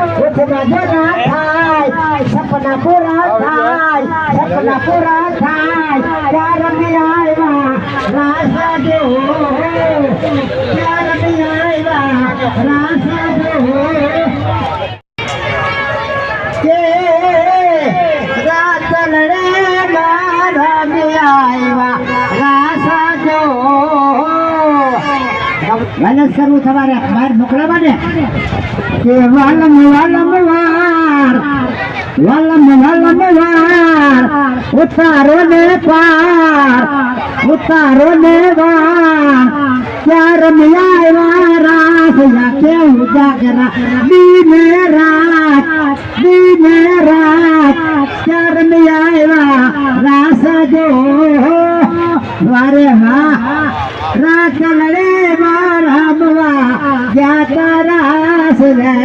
ઉઠના જરા થાય સપના પૂરા થાય સપના પૂરા થાય ચાર આવ્યા રાસા જો ચાર આવ્યા રાસા જો કે રાતન રે મારા આવ્યા રાસા જો વાલમ શરૂ થવાને બહાર મોકલાવા ને કે વાલમ વાલમ વાર વાલમ વાલમ વાર ઉતારો ને પાર ઉતારો ને વાર ચાર મિયા રાસ યા કે ઉજાગરા દીને રાત ચાર મિયા રાસ જો વારે હા રાત લડે મારા બવા જાતા રાસ રે